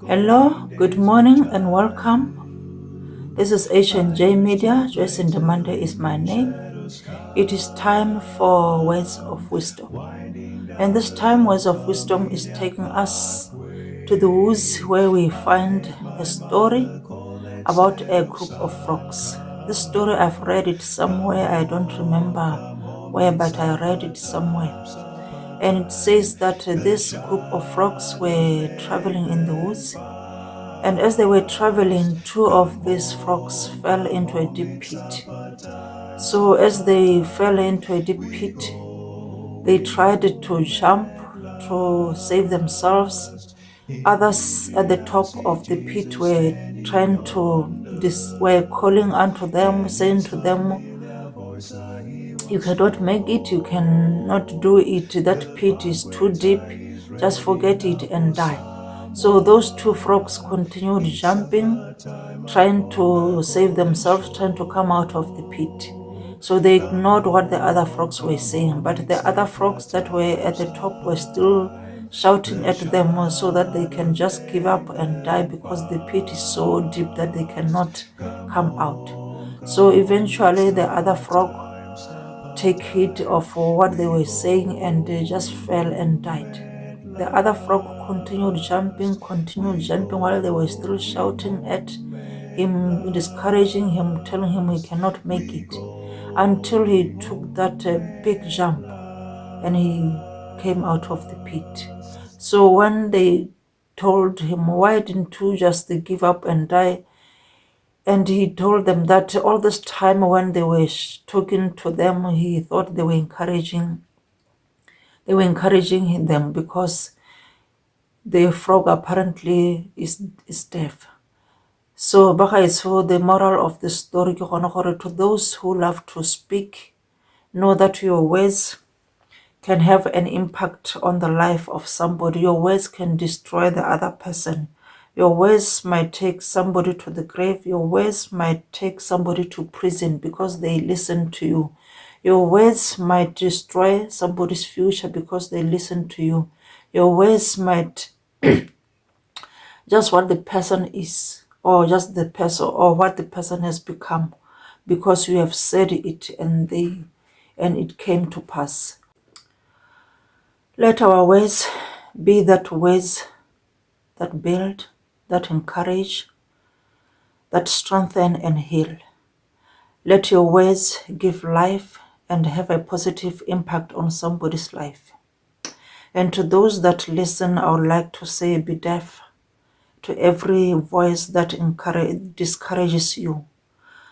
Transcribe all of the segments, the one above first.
Hello, good morning and welcome. This is H&J Media. Joyce Ndamande is my name. It is time for Words of Wisdom. And this time, Words of Wisdom is taking us to the woods where we find a story about a group of frogs. This story, I've read it somewhere. I don't remember where, but I read it somewhere. And it says that this group of frogs were traveling in the woods. And as they were traveling, two of these frogs fell into a deep pit. So as they fell into a deep pit, they tried to jump to save themselves. Others at the top of the pit were were calling unto them, saying to them, "You cannot make it, you cannot do it, that pit is too deep, just forget it and die." So those two frogs continued jumping, trying to save themselves, trying to come out of the pit. So they ignored what the other frogs were saying, but the other frogs that were at the top were still shouting at them so that they can just give up and die because the pit is so deep that they cannot come out. So eventually the other frog take heed of what they were saying and they just fell and died. The other frog continued jumping while they were still shouting at him, discouraging him, telling him he cannot make it, until he took that big jump and he came out of the pit. So when they told him, "Why didn't you just give up and die?" And he told them that all this time when they were talking to them, he thought they were encouraging them because the frog apparently is deaf. So the moral of the story to those who love to speak, know that your words can have an impact on the life of somebody. Your words can destroy the other person. Your words might take somebody to the grave. Your words might take somebody to prison because they listen to you. Your words might destroy somebody's future because they listen to you. Your words might just what the person is, or just the person, or what the person has become, because you have said it and it came to pass. Let our words be that words that build, that encourage, that strengthen and heal. Let your words give life and have a positive impact on somebody's life. And to those that listen, I would like to say, be deaf to every voice that discourages you,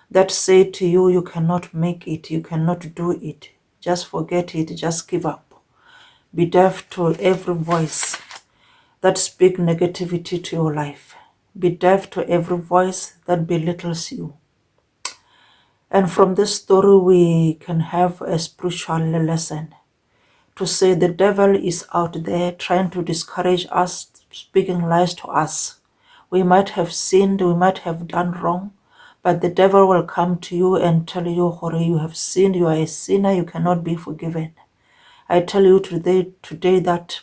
that say to you, you cannot make it, you cannot do it, just forget it, just give up. Be deaf to every voice that speak negativity to your life. Be deaf to every voice that belittles you. And from this story, we can have a spiritual lesson to say the devil is out there trying to discourage us, speaking lies to us. We might have sinned, we might have done wrong, but the devil will come to you and tell you, "Hore, you have sinned, you are a sinner, you cannot be forgiven." I tell you today that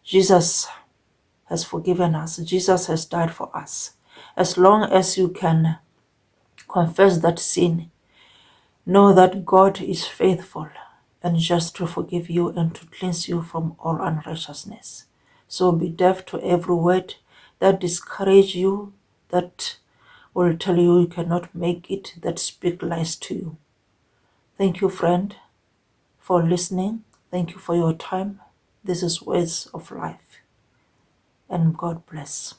Jesus has forgiven us. Jesus has died for us. As long as you can confess that sin, know that God is faithful and just to forgive you and to cleanse you from all unrighteousness. So be deaf to every word that discourage you, that will tell you you cannot make it, that speak lies to you. Thank you, friend, for listening. Thank you for your time. This is Words of Life. And God bless.